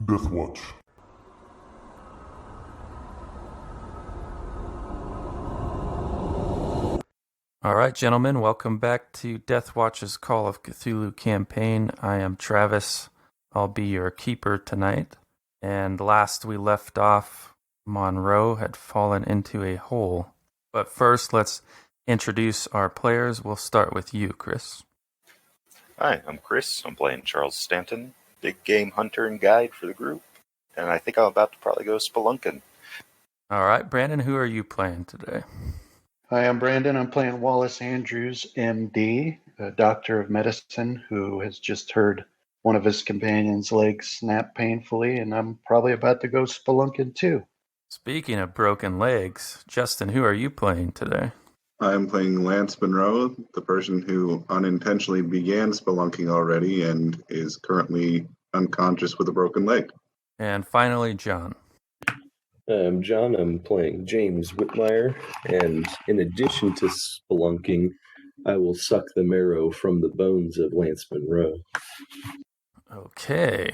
Death Watch. All right, gentlemen, welcome back to Death Watch's Call of Cthulhu Campaign. I am Travis. I'll be your keeper tonight. And last we left off, Monroe had fallen into a hole. But first, let's introduce our players. We'll start with you, Chris. Hi, I'm Chris. I'm playing Charles Stanton, big game hunter and guide for the group. And I think I'm about to probably go spelunking. All right, Brandon, who are you playing today? Hi, I'm Brandon. I'm playing Wallace Andrews, MD, a doctor of medicine who has just heard one of his companion's legs snap painfully, and I'm probably about to go spelunking too. Speaking of broken legs, Justin, who are you playing today? I'm playing Lance Monroe, the person who unintentionally began spelunking already and is currently unconscious with a broken leg. And finally, John. I'm John. I'm playing James Whitmire, and in addition to spelunking, I will suck the marrow from the bones of Lance Monroe. Okay.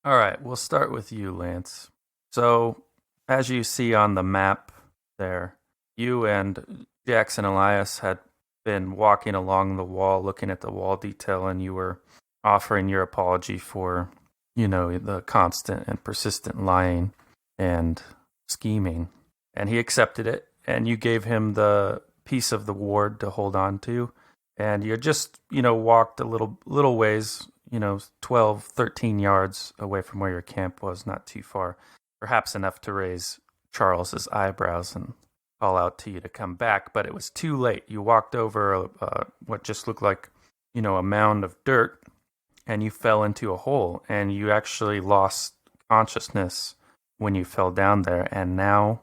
All right, we'll start with you, Lance. So, as you see on the map there, you and Jackson Elias had been walking along the wall, looking at the wall detail, and you were offering your apology for, the constant and persistent lying and scheming. And he accepted it, and you gave him the piece of the ward to hold on to. And you just, walked a little ways, 12, 13 yards away from where your camp was, not too far. Perhaps enough to raise Charles's eyebrows and call out to you to come back, but it was too late. You walked over what just looked like, a mound of dirt, and you fell into a hole, and you actually lost consciousness when you fell down there, and now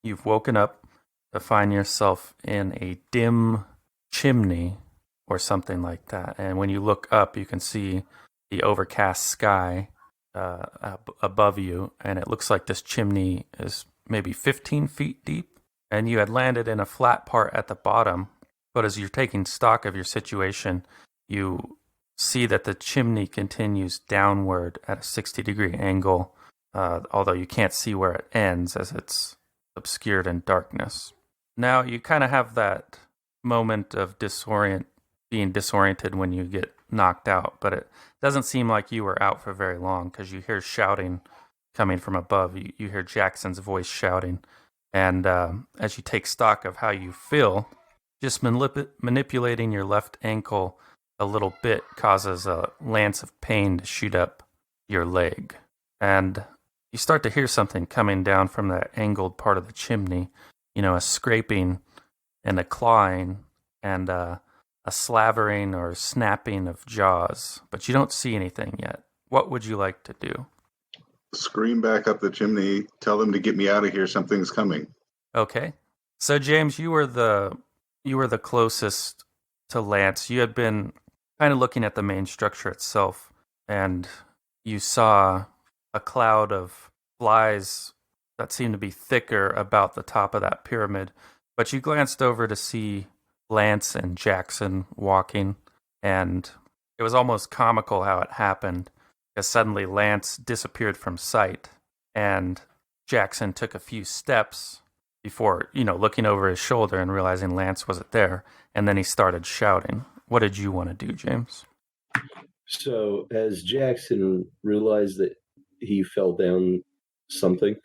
you've woken up to find yourself in a dim chimney or something like that. And when you look up, you can see the overcast sky above you, and it looks like this chimney is maybe 15 feet deep, and you had landed in a flat part at the bottom. But as you're taking stock of your situation, you see that the chimney continues downward at a 60-degree angle, although you can't see where it ends as it's obscured in darkness. Now you kind of have that moment of being disoriented when you get knocked out, but it doesn't seem like you were out for very long because you hear shouting coming from above. You hear Jackson's voice shouting, and as you take stock of how you feel, just manipulating your left ankle a little bit causes a lance of pain to shoot up your leg. And you start to hear something coming down from that angled part of the chimney, a scraping and a clawing and a slavering or snapping of jaws, but you don't see anything yet. What would you like to do? Scream back up the chimney, tell them to get me out of here, something's coming. Okay. So James, you were the closest to Lance. You had been kind of looking at the main structure itself, and you saw a cloud of flies that seemed to be thicker about the top of that pyramid. But you glanced over to see Lance and Jackson walking, and it was almost comical how it happened, because suddenly Lance disappeared from sight, and Jackson took a few steps before, looking over his shoulder and realizing Lance wasn't there, and then he started shouting. What did you want to do, James? So as Jackson realized that he fell down something?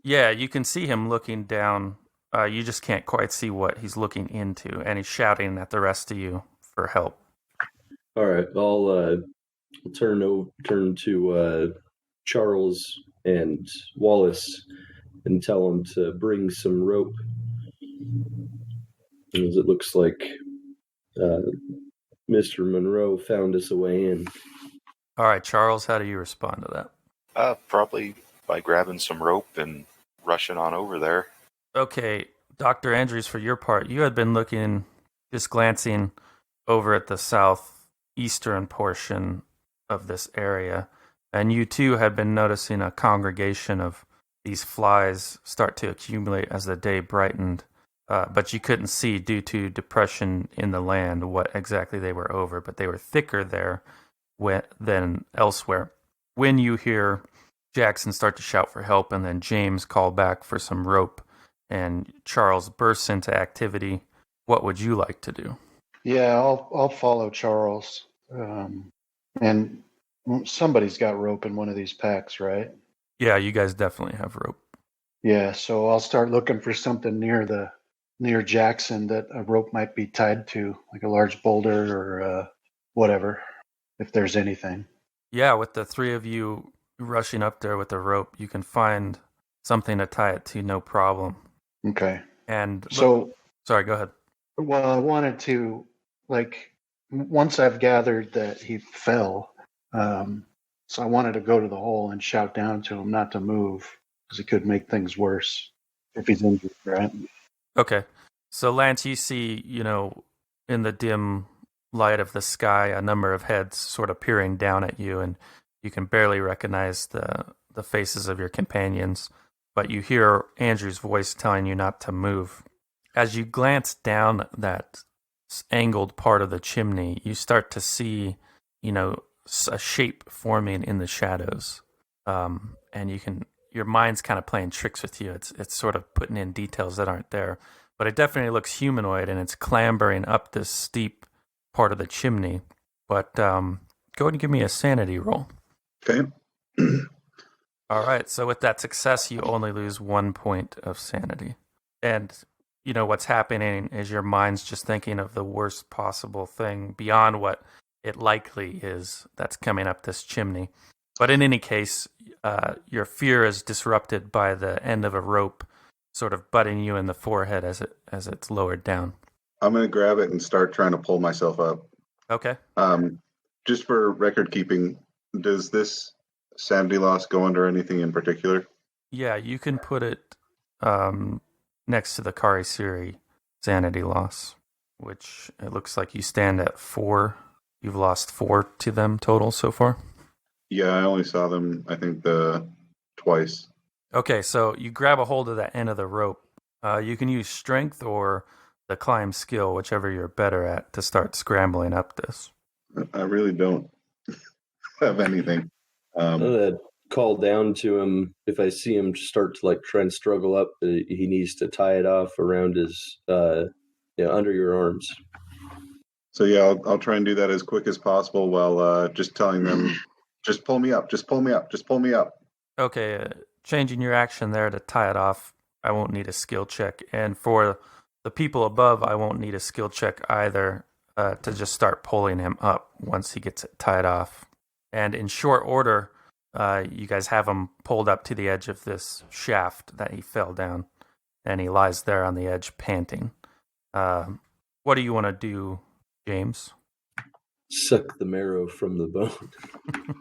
Yeah, you can see him looking down. You just can't quite see what he's looking into, and he's shouting at the rest of you for help. All right, I'll turn to Charles and Wallace and tell them to bring some rope, as it looks like Mr. Monroe found us a way in. All right, Charles, how do you respond to that? Probably by grabbing some rope and rushing on over there. Okay, Dr. Andrews, for your part, you had been looking, just glancing over at the southeastern portion of this area, and you too had been noticing a congregation of these flies start to accumulate as the day brightened, but you couldn't see due to depression in the land what exactly they were over, but they were thicker there, than elsewhere. When you hear Jackson start to shout for help and then James call back for some rope and Charles bursts into activity, what would you like to do? Yeah, I'll follow Charles. And somebody's got rope in one of these packs, right? Yeah, you guys definitely have rope. Yeah, so I'll start looking for something near Jackson that a rope might be tied to, like a large boulder or whatever, if there's anything. Yeah, with the three of you rushing up there with the rope, you can find something to tie it to, no problem. Okay. And So, sorry, go ahead. well, I wanted to, like, once I've gathered that he fell, so I wanted to go to the hole and shout down to him not to move, because it could make things worse if he's injured, right? Okay. So, Lance, you see, in the dim light of the sky, a number of heads sort of peering down at you, and you can barely recognize the faces of your companions, but you hear Andrew's voice telling you not to move. As you glance down that angled part of the chimney, you start to see, a shape forming in the shadows, and your mind's kind of playing tricks with you. It's sort of putting in details that aren't there, but it definitely looks humanoid, and it's clambering up this steep part of the chimney. But go ahead and give me a sanity roll. Okay. All right. So with that success, you only lose 1 point of sanity, and what's happening is your mind's just thinking of the worst possible thing beyond what it likely is that's coming up this chimney. But in any case, your fear is disrupted by the end of a rope sort of butting you in the forehead as it's lowered down. I'm going to grab it and start trying to pull myself up. Okay. Just for record keeping, does this sanity loss go under anything in particular? Yeah, you can put it next to the Kari Siri sanity loss, which it looks like you stand at 4. You've lost 4 to them total so far. Yeah, I only saw them, I think, twice. Okay, so you grab a hold of that end of the rope. You can use strength or the climb skill, whichever you're better at, to start scrambling up this. I really don't have anything. I'm gonna call down to him if I see him start to try and struggle up. He needs to tie it off around his, under your arms. So yeah, I'll try and do that as quick as possible while just telling them, just pull me up, just pull me up, just pull me up. Okay, changing your action there to tie it off, I won't need a skill check. And for the people above, I won't need a skill check either to just start pulling him up once he gets it tied off. And in short order, you guys have him pulled up to the edge of this shaft that he fell down. And he lies there on the edge panting. What do you want to do, James? Suck the marrow from the bone.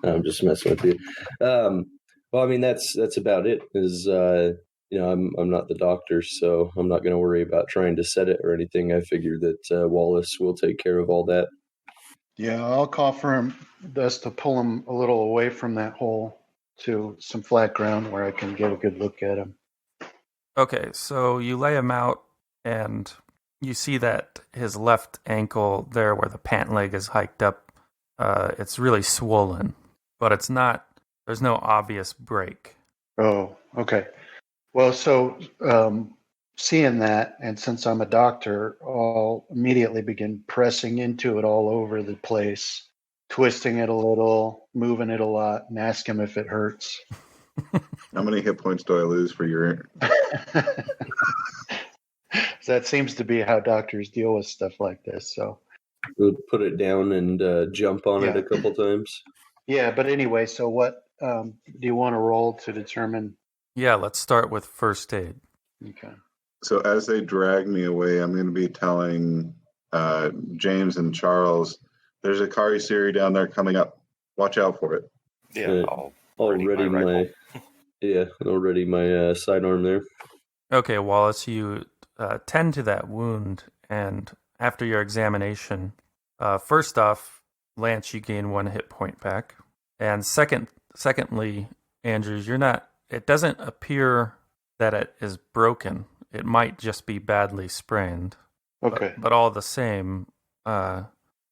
I'm just messing with you. Well, I mean, that's about it. I'm not the doctor, so I'm not going to worry about trying to set it or anything. I figure that Wallace will take care of all that. Yeah, I'll call for him best to pull him a little away from that hole to some flat ground where I can get a good look at him. Okay, so you lay him out, and you see that his left ankle there where the pant leg is hiked up, it's really swollen, but there's no obvious break. Oh, okay. Well, so seeing that, and since I'm a doctor, I'll immediately begin pressing into it all over the place, twisting it a little, moving it a lot, and ask him if it hurts. How many hit points do I lose for your... That seems to be how doctors deal with stuff like this. So We'll put it down and jump on it a couple times. Yeah, but anyway, so what do you want to roll to determine? Yeah, let's start with first aid. Okay. So as they drag me away, I'm going to be telling James and Charles, there's a Kari Siri down there coming up. Watch out for it. Yeah, I'll ready my sidearm there. Okay, Wallace, you tend to that wound, and after your examination, first off, Lance, you gain 1 hit point back, and secondly, Andrews, it doesn't appear that it is broken. It might just be badly sprained. Okay. But all the same, a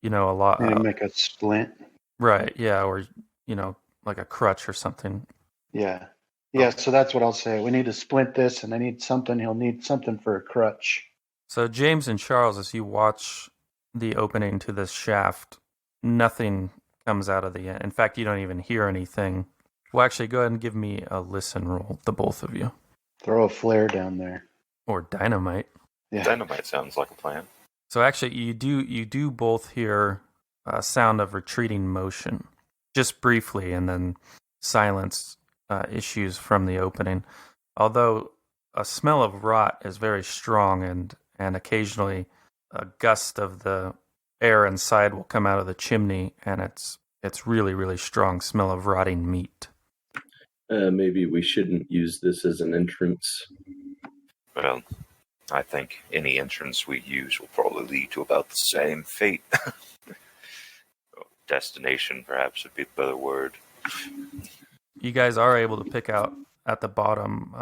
lot. Need to make a splint. Right, yeah, or, like a crutch or something. Yeah. Yeah, so that's what I'll say. We need to splint this, and I need something. He'll need something for a crutch. So, James and Charles, as you watch the opening to this shaft, nothing comes out of the end. In fact, you don't even hear anything. Well, actually, go ahead and give me a listen roll, the both of you. Throw a flare down there. Or dynamite. Yeah. Dynamite sounds like a plan. So actually, you do both hear a sound of retreating motion, just briefly, and then silence issues from the opening. Although a smell of rot is very strong, and occasionally a gust of the air inside will come out of the chimney, and it's really, really strong smell of rotting meat. Maybe we shouldn't use this as an entrance. Well, I think any entrance we use will probably lead to about the same fate. Destination, perhaps, would be a better word. You guys are able to pick out at the bottom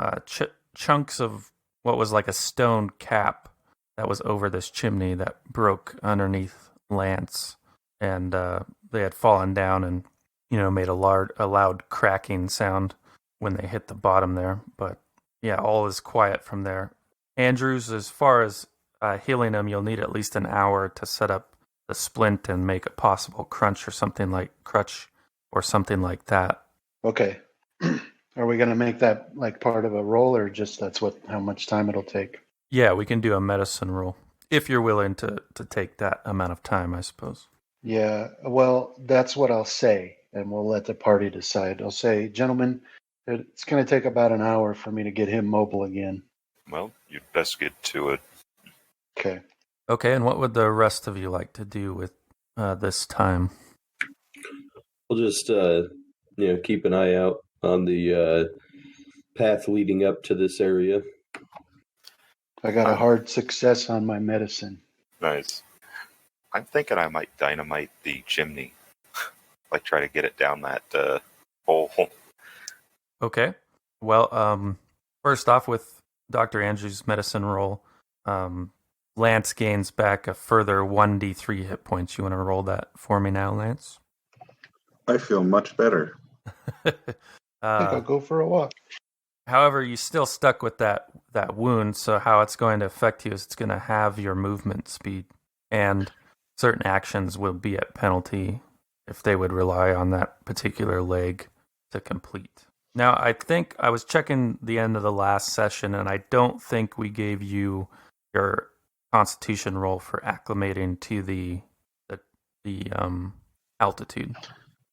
chunks of what was like a stone cap that was over this chimney that broke underneath Lance, and they had fallen down and made a loud cracking sound when they hit the bottom there. But yeah, all is quiet from there. Andrews, as far as healing him, you'll need at least an hour to set up the splint and make a possible crutch or something like that. Okay. Are we going to make that like part of a roll, or just that's how much time it'll take? Yeah, we can do a medicine roll if you're willing to take that amount of time, I suppose. Yeah, well, that's what I'll say, and we'll let the party decide. I'll say, gentlemen, it's going to take about an hour for me to get him mobile again. Well, you'd best get to it. Okay. Okay, and what would the rest of you like to do with this time? We'll just, keep an eye out on the path leading up to this area. I got a hard success on my medicine. Nice. I'm thinking I might dynamite the chimney. Like, try to get it down that hole. Okay. Well, first off, with Dr. Andrews' medicine roll, Lance gains back a further 1d3 hit points. You want to roll that for me now, Lance? I feel much better. I think I'll go for a walk. However, you're still stuck with that wound, so how it's going to affect you is it's going to have your movement speed, and certain actions will be at penalty if they would rely on that particular leg to complete. Now, I think I was checking the end of the last session, and I don't think we gave you your Constitution roll for acclimating to the altitude.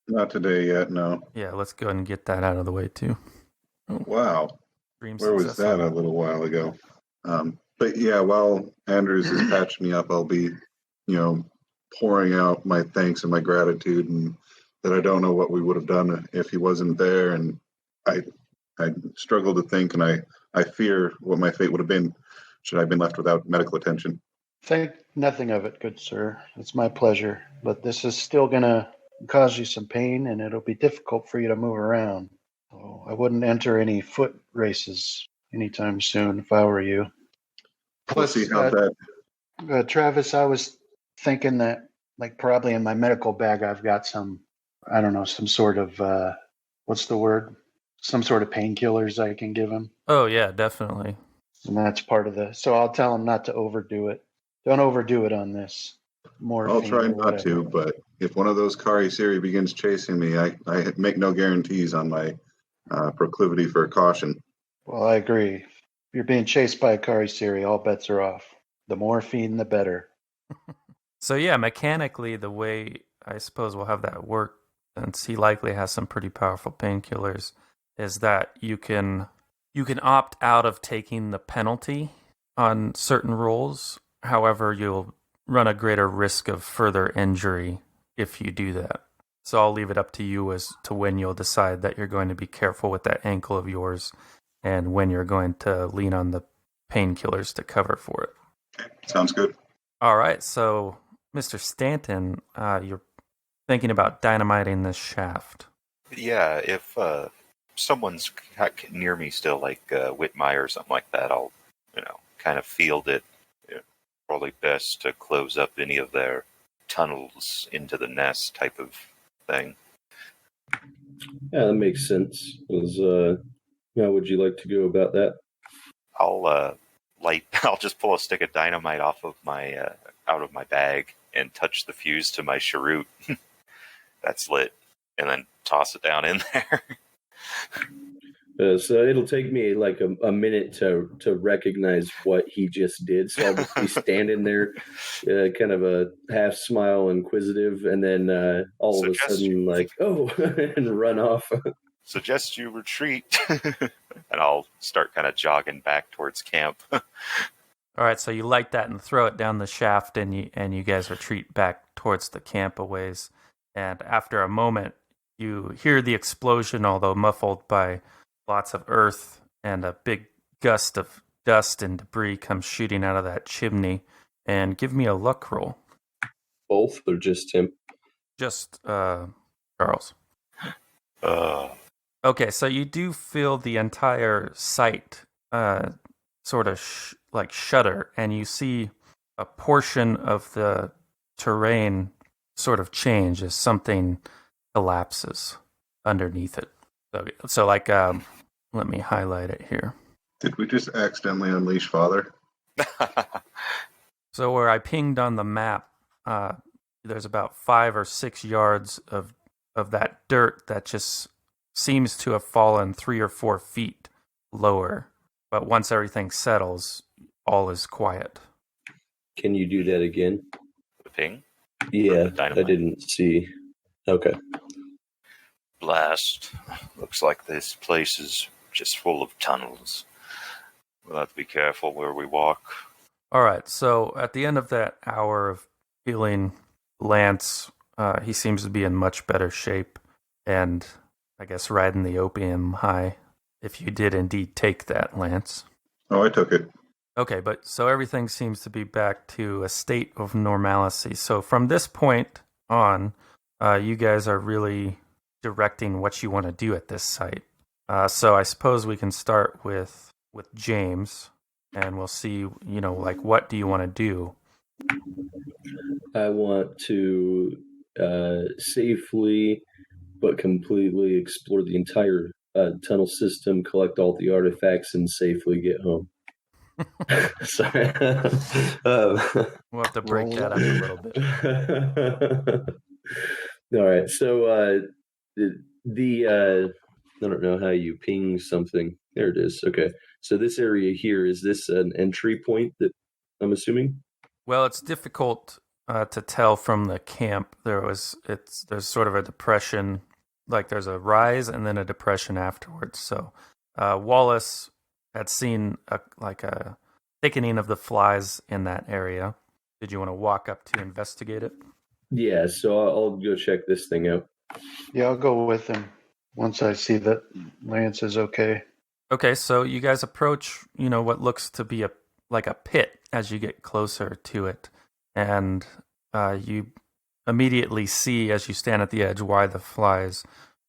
Not today yet, no. Yeah, let's go ahead and get that out of the way too. Wow. Where was that a little while ago? But yeah, while Andrews is patching me up, I'll be, pouring out my thanks and my gratitude, and that I don't know what we would have done if he wasn't there. And I struggle to think, and I fear what my fate would have been should I have been left without medical attention. Think nothing of it, good sir. It's my pleasure. But this is still going to cause you some pain, and it'll be difficult for you to move around. So I wouldn't enter any foot races anytime soon if I were you. Plus, see how that. Travis, I was thinking that, like, probably in my medical bag, I've got some sort of, what's the word? Some sort of painkillers I can give him. Oh, yeah, definitely. And that's part of so I'll tell him not to overdo it. Don't overdo it on this. I'll try not to, but if one of those Kari Siri begins chasing me, I make no guarantees on my proclivity for caution. Well, I agree. If you're being chased by a Kari Siri, all bets are off. The morphine, the better. So yeah, mechanically, the way I suppose we'll have that work, since he likely has some pretty powerful painkillers, is that you can opt out of taking the penalty on certain rolls. However, you'll run a greater risk of further injury if you do that. So I'll leave it up to you as to when you'll decide that you're going to be careful with that ankle of yours and when you're going to lean on the painkillers to cover for it. Okay, sounds good. All right, so Mr. Stanton, you're thinking about dynamiting this shaft. Yeah, if someone's near me still, like Whitmire or something like that, I'll, kind of field it. Probably best to close up any of their tunnels into the nest type of thing. Yeah, that makes sense. How would you like to go about that? I'll just pull a stick of dynamite off of my out of my bag and touch the fuse to my cheroot that's lit, and then toss it down in there. So it'll take me like a minute to recognize what he just did. So I'll just be standing there, kind of a half smile, inquisitive, and then all of a sudden, like, oh, and run off. Suggest you retreat, and I'll start kind of jogging back towards camp. All right, so you light that and throw it down the shaft, and you guys retreat back towards the camp a ways. And after a moment, you hear the explosion, although muffled by lots of earth, and a big gust of dust and debris comes shooting out of that chimney. And give me a luck roll. Both or just him? Just Charles. Uh, Okay, so you do feel the entire site sort of like shudder, and you see a portion of the terrain sort of change as something collapses underneath it. So like, let me highlight it here. Did we just accidentally unleash Father? So where I pinged on the map, there's about 5 or 6 yards of that dirt that just seems to have fallen 3 or 4 feet lower. But once everything settles, all is quiet. Can you do that again? The ping? Yeah, the dynamite? I didn't see. Okay. Blast. Looks like this place is just full of tunnels. We'll have to be careful where we walk. All right, so at the end of that hour of healing Lance, he seems to be in much better shape, and I guess riding the opium high, if you did indeed take that, Lance. Oh, I took it. Okay, but so everything seems to be back to a state of normalcy. So from this point on, you guys are really directing what you want to do at this site. So I suppose we can start with James, and we'll see, like, what do you want to do? I want to safely but completely explore the entire tunnel system, collect all the artifacts, and safely get home. Sorry. We'll have to break that up a little bit. All right. So I don't know how you ping something. There it is. Okay. So this area here, is this an entry point that I'm assuming? Well, it's difficult to tell from the camp. There's sort of a depression, like there's a rise and then a depression afterwards. So Wallace had seen a thickening of the flies in that area. Did you want to walk up to investigate it? Yeah, so I'll go check this thing out. Yeah, I'll go with him once I see that Lance is okay. Okay, so you guys approach, what looks to be like a pit as you get closer to it. And you immediately see, as you stand at the edge, why the flies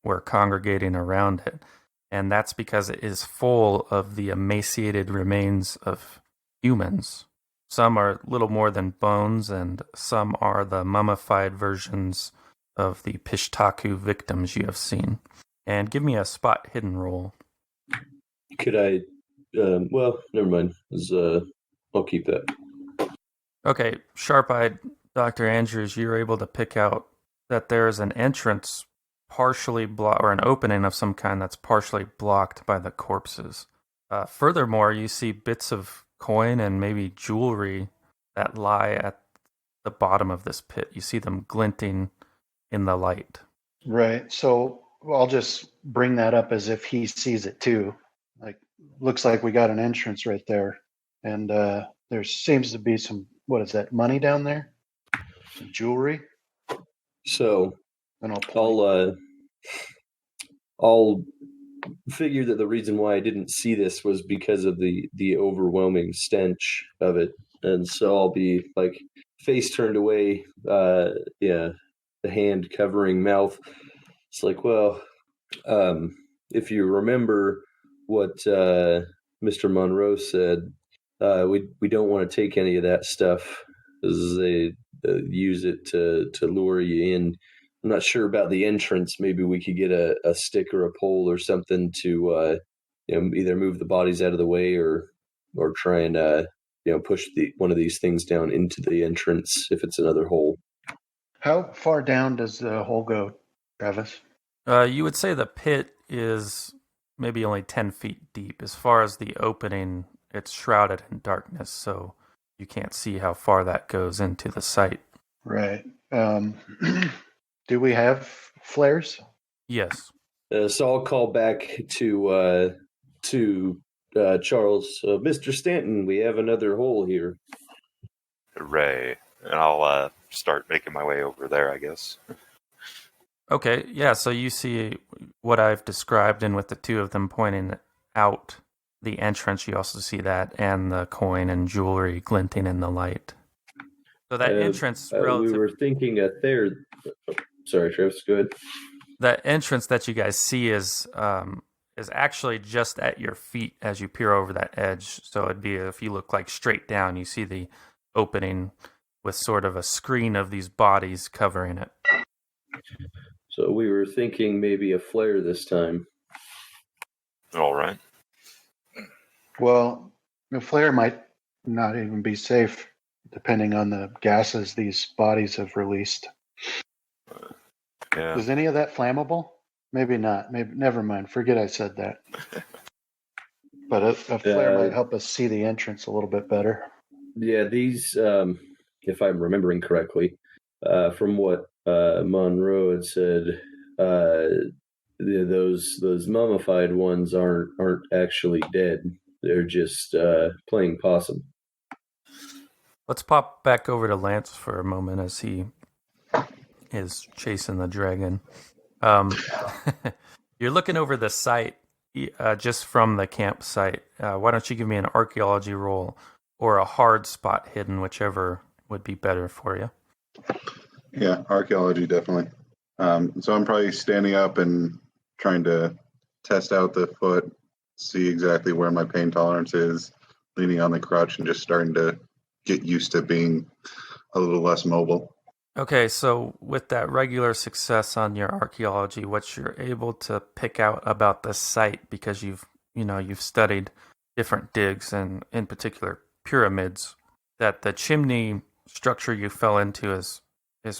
were congregating around it. And that's because it is full of the emaciated remains of humans. Some are little more than bones, and some are the mummified versions of the Pishtaku victims you have seen. And give me a spot hidden roll. Could I? Well, never mind. I'll keep that. Okay, sharp-eyed Dr. Andrews, you're able to pick out that there is an entrance partially blocked, or an opening of some kind that's partially blocked by the corpses. Furthermore, you see bits of coin and maybe jewelry that lie at the bottom of this pit. You see them glinting in the light. Right. So I'll just bring that up as if he sees it too. Like, looks like we got an entrance right there. And there seems to be some, what is that, money down there? Some jewelry? So And I'll figure that the reason why I didn't see this was because of the overwhelming stench of it. And so I'll be like face turned away, the hand covering mouth. It's like, well, if you remember what Mr. Monroe said, we don't want to take any of that stuff, because they use it to lure you in I'm not sure about the entrance. Maybe we could get a stick or a pole or something to either move the bodies out of the way or try and push one of these things down into the entrance if it's another hole. How far down does the hole go, Travis? You would say the pit is maybe only 10 feet deep. As far as the opening, it's shrouded in darkness, so you can't see how far that goes into the site. Right. Do we have flares? Yes. So I'll call back to Charles. Mr. Stanton, we have another hole here. Hooray. And I'll start making my way over there, I guess. Okay, yeah, so you see what I've described, and with the two of them pointing out the entrance, you also see that, and the coin and jewelry glinting in the light. So that entrance... we were thinking a third... Sorry, Travis, go ahead. That entrance that you guys see is actually just at your feet as you peer over that edge. So it'd be, if you look like straight down, you see the opening with sort of a screen of these bodies covering it. So we were thinking maybe a flare this time. All right. Well, the flare might not even be safe, depending on the gases these bodies have released. Yeah. Is any of that flammable? Maybe not. Maybe never mind. Forget I said that. But a flare might help us see the entrance a little bit better. Yeah, these, if I'm remembering correctly, from what Monroe had said, those mummified ones aren't actually dead. They're just playing possum. Let's pop back over to Lance for a moment as he is chasing the dragon. You're looking over the site just from the campsite. Why don't you give me an archaeology roll or a hard spot hidden, whichever would be better for you. Yeah, archaeology, definitely. So I'm probably standing up and trying to test out the foot, see exactly where my pain tolerance is, leaning on the crutch and just starting to get used to being a little less mobile. Okay, so with that regular success on your archaeology, what you're able to pick out about the site, because you've studied different digs and in particular pyramids, that the chimney structure you fell into is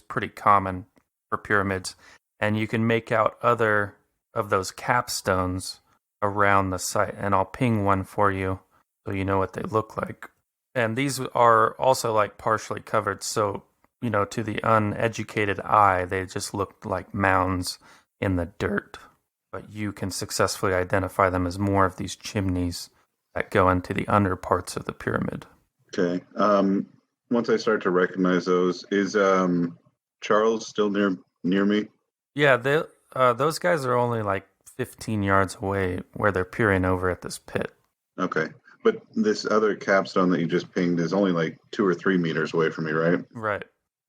pretty common for pyramids, and you can make out other of those capstones around the site, and I'll ping one for you so you know what they look like. And these are also like partially covered, so to the uneducated eye, they just look like mounds in the dirt. But you can successfully identify them as more of these chimneys that go into the under parts of the pyramid. Okay. Once I start to recognize those, is Charles still near me? Yeah, those guys are only like 15 yards away where they're peering over at this pit. Okay. But this other capstone that you just pinged is only like 2 or 3 meters away from me, right? Right.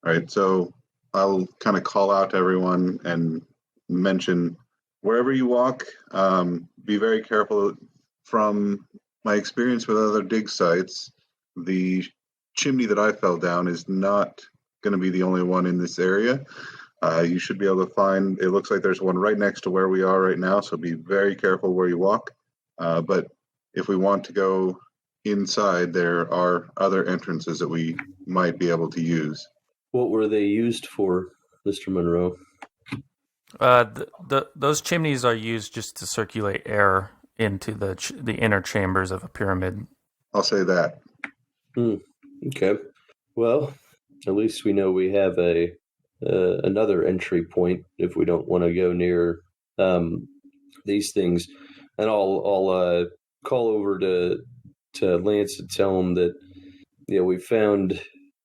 Right. So I'll kind of call out to everyone and mention wherever you walk, be very careful. From my experience with other dig sites, the chimney that I fell down is not going to be the only one in this area. You should be able to find, it looks like there's one right next to where we are right now, so be very careful where you walk. But if we want to go inside, there are other entrances that we might be able to use. What were they used for, Mr. Monroe? Those chimneys are used just to circulate air into the inner chambers of a pyramid. I'll say that. Okay. Well, at least we know we have another entry point if we don't want to go near these things. And I'll call over to Lance and tell him that we found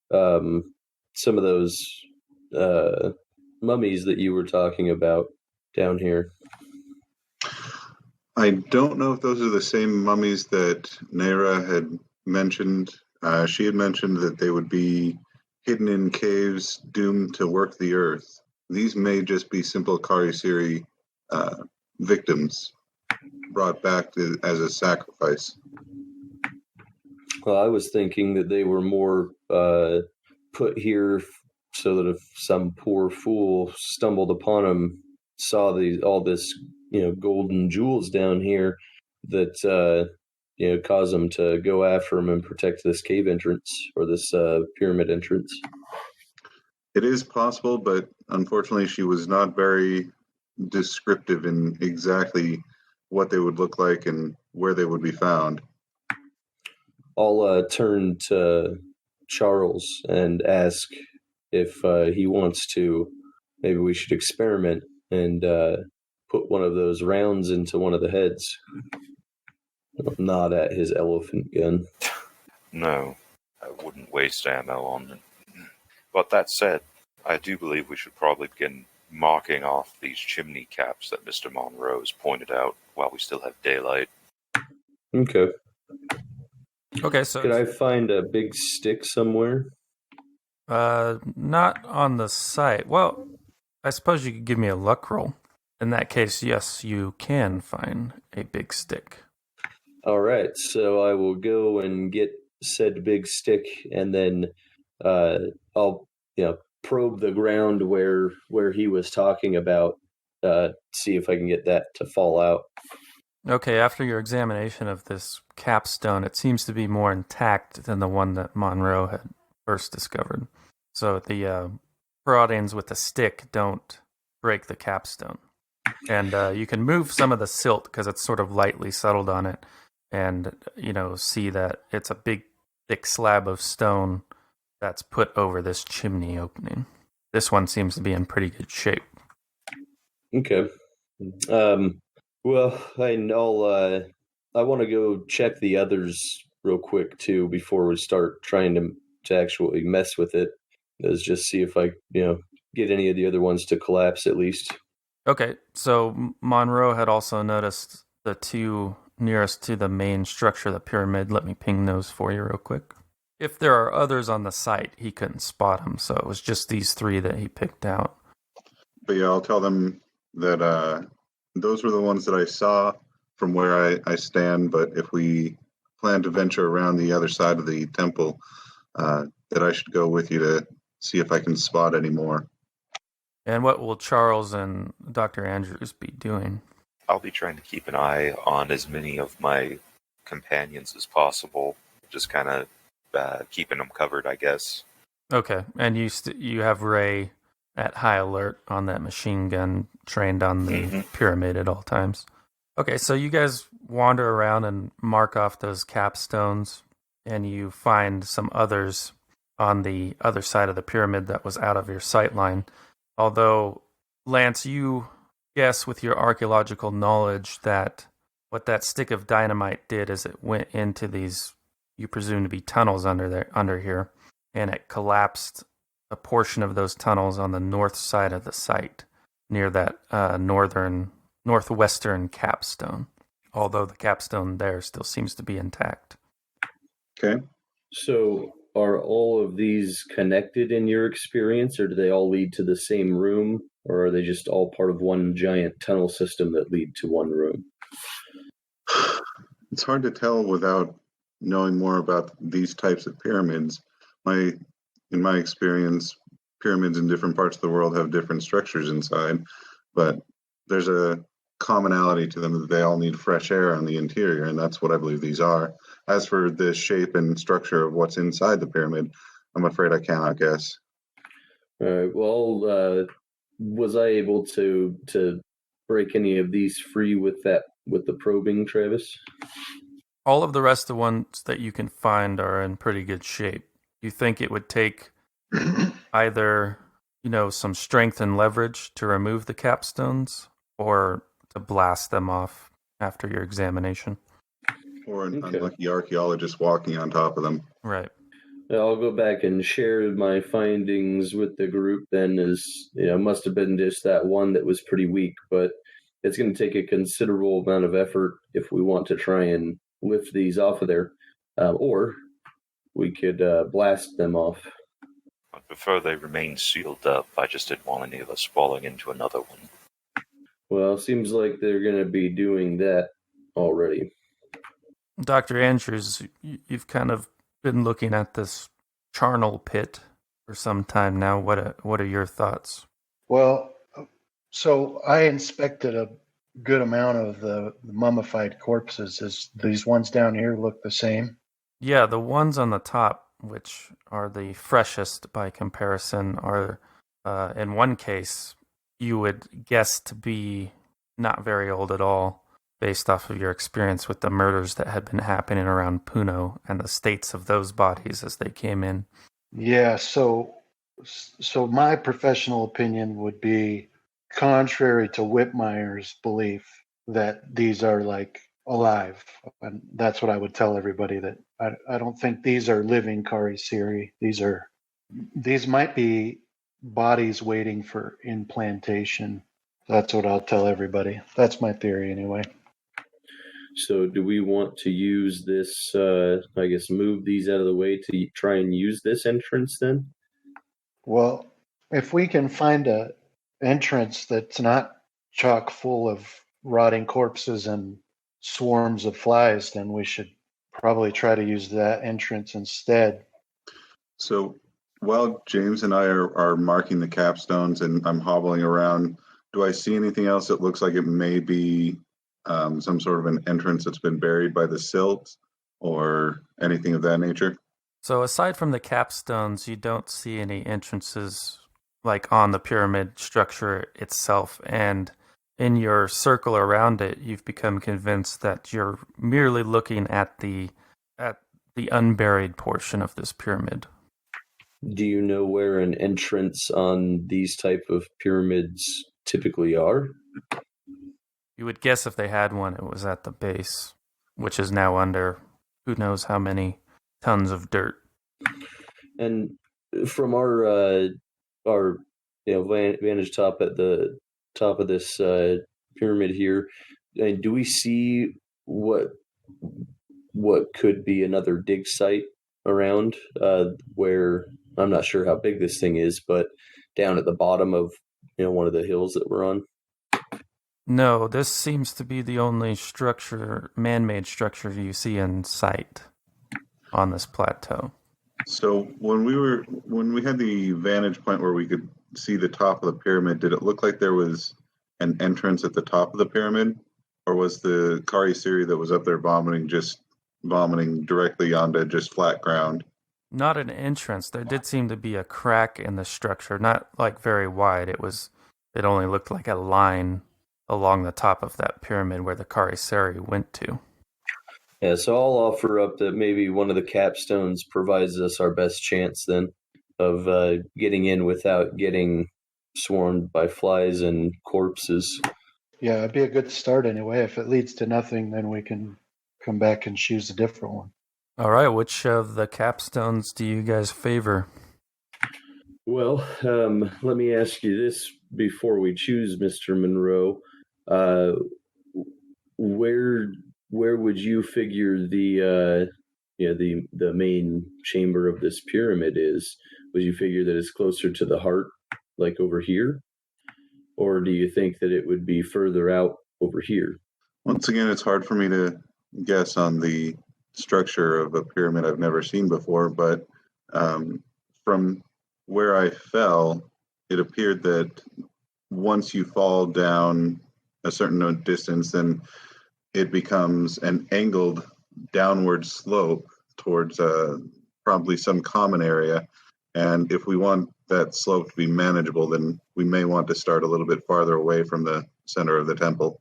some of those mummies that you were talking about down here. I don't know if those are the same mummies that Naira had mentioned. She had mentioned that they would be hidden in caves doomed to work the earth. These may just be simple Karisiri victims brought back as a sacrifice. Well, I was thinking that they were more put here so that if some poor fool stumbled upon him, saw all this, golden jewels down here, that cause him to go after him and protect this cave entrance or this pyramid entrance. It is possible, but unfortunately, she was not very descriptive in exactly what they would look like and where they would be found. I'll turn to Charles and ask if he wants to. Maybe we should experiment and put one of those rounds into one of the heads. Nod at his elephant gun. No, I wouldn't waste ammo on it. But that said, I do believe we should probably begin marking off these chimney caps that Mr. Monroe's pointed out while we still have daylight. Okay. Okay, so could I find a big stick somewhere? Not on the site. Well, I suppose you could give me a luck roll. In that case, yes, you can find a big stick. All right, so I will go and get said big stick, and then I'll probe the ground where he was talking about, see if I can get that to fall out. Okay, after your examination of this capstone, it seems to be more intact than the one that Monroe had first discovered. So the proddings with the stick don't break the capstone. And you can move some of the silt because it's sort of lightly settled on it, and see that it's a big, thick slab of stone that's put over this chimney opening. This one seems to be in pretty good shape. Okay. Well, I want to go check the others real quick too before we start trying to actually mess with it. Let's just see if I get any of the other ones to collapse at least. Okay, so Monroe had also noticed the two nearest to the main structure of the pyramid. Let me ping those for you real quick. If there are others on the site, he couldn't spot them, so it was just these three that he picked out. But yeah, I'll tell them that those were the ones that I saw from where I stand, but if we plan to venture around the other side of the temple, that I should go with you to see if I can spot any more. And what will Charles and Dr. Andrews be doing? I'll be trying to keep an eye on as many of my companions as possible, just kind of keeping them covered, I guess. Okay, and you have Ray at high alert on that machine gun, trained on the pyramid at all times. Okay, so you guys wander around and mark off those capstones, and you find some others on the other side of the pyramid that was out of your sight line. Although, Lance, you guess with your archaeological knowledge that what that stick of dynamite did is it went into these, you presume to be tunnels under here, and it collapsed a portion of those tunnels on the north side of the site, near that northwestern capstone. Although the capstone there still seems to be intact. Okay. So are all of these connected in your experience, or do they all lead to the same room, or are they just all part of one giant tunnel system that lead to one room? It's hard to tell without knowing more about these types of pyramids. In my experience, pyramids in different parts of the world have different structures inside, but there's a commonality to them that they all need fresh air on the interior, and that's what I believe these are. As for the shape and structure of what's inside the pyramid, I'm afraid I cannot guess. All right. Well, was I able to break any of these free with the probing, Travis? All of the rest of the ones that you can find are in pretty good shape. You think it would take either, some strength and leverage to remove the capstones, or to blast them off after your examination? Or an unlucky archaeologist walking on top of them. Right. I'll go back and share my findings with the group then, as must have been just that one that was pretty weak, but it's going to take a considerable amount of effort if we want to try and lift these off of there, or we could blast them off. I prefer they remain sealed up. I just didn't want any of us falling into another one. Well, it seems like they're going to be doing that already. Dr. Andrews, you've kind of been looking at this charnel pit for some time now. What are your thoughts? Well, so I inspected a good amount of the mummified corpses. Is these ones down here look the same? Yeah, the ones on the top, which are the freshest by comparison, are in one case you would guess to be not very old at all, based off of your experience with the murders that had been happening around Puno and the states of those bodies as they came in. Yeah, so my professional opinion would be contrary to Whitmire's belief that these are like alive. And that's what I would tell everybody, that I don't think these are living Kari Siri. These might be bodies waiting for implantation. That's what I'll tell everybody. That's my theory anyway. So do we want to use this, I guess, move these out of the way to try and use this entrance then? Well, if we can find a entrance that's not chock full of rotting corpses and swarms of flies, then we should probably try to use that entrance instead. So while James and I are marking the capstones and I'm hobbling around, do I see anything else that looks like it may be some sort of an entrance that's been buried by the silt or anything of that nature? So aside from the capstones, you don't see any entrances like on the pyramid structure itself, and in your circle around it, you've become convinced that you're merely looking at the unburied portion of this pyramid. Do you know where an entrance on these type of pyramids typically are? You would guess if they had one, it was at the base, which is now under who knows how many tons of dirt. And from our vantage top at the top of this pyramid here, do we see what could be another dig site around where, I'm not sure how big this thing is, but down at the bottom of one of the hills that we're on? No, this seems to be the only structure, man-made structure you see in sight on this plateau. So when we had the vantage point where we could see the top of the pyramid, did it look like there was an entrance at the top of the pyramid, or was the Kari Siri that was up there vomiting directly onto just flat ground? Not an entrance. There did seem to be a crack in the structure, not like very wide. It only looked like a line along the top of that pyramid where the Kari Siri went to. Yeah, so I'll offer up that maybe one of the capstones provides us our best chance then of getting in without getting swarmed by flies and corpses. Yeah, it'd be a good start anyway. If it leads to nothing, then we can come back and choose a different one. All right, which of the capstones do you guys favor? Well, let me ask you this before we choose, Mr. Monroe. Where would you figure the main chamber of this pyramid is? Would you figure that it's closer to the heart, like over here? Or do you think that it would be further out over here? Once again, it's hard for me to guess on the structure of a pyramid I've never seen before, but from where I fell, it appeared that once you fall down a certain distance, then it becomes an angled downward slope towards probably some common area. And if we want that slope to be manageable, then we may want to start a little bit farther away from the center of the temple.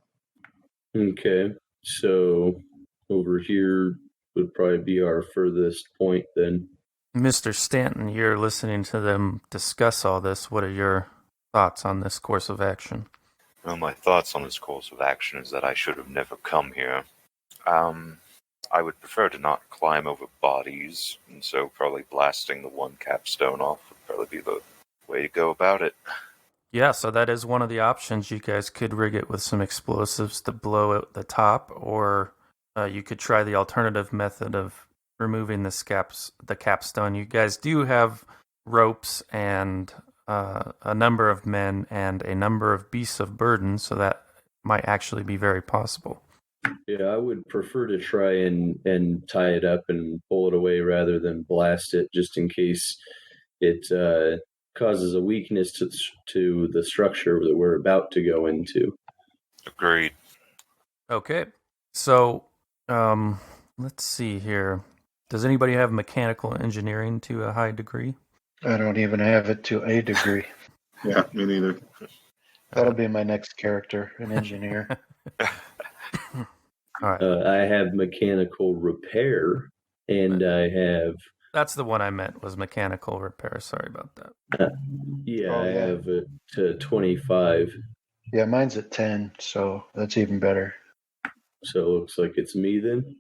Okay, so over here would probably be our furthest point then. Mr. Stanton, you're listening to them discuss all this. What are your thoughts on this course of action? Well, my thoughts on this course of action is that I should have never come here. I would prefer to not climb over bodies, and so probably blasting the one capstone off would probably be the way to go about it. Yeah, so that is one of the options. You guys could rig it with some explosives to blow out the top, or you could try the alternative method of removing the capstone. You guys do have ropes and a number of men and a number of beasts of burden, so that might actually be very possible. Yeah, I would prefer to try and tie it up and pull it away rather than blast it, just in case it causes a weakness to the structure that we're about to go into. Agreed. Okay. So, let's see here. Does anybody have mechanical engineering to a high degree? I don't even have it to a degree. Yeah, me neither. That'll be my next character, an engineer. All right. I have mechanical repair, and I have... That's the one I meant, was mechanical repair. Sorry about that. I have it to 25. Yeah, mine's at 10, so that's even better. So it looks like it's me then.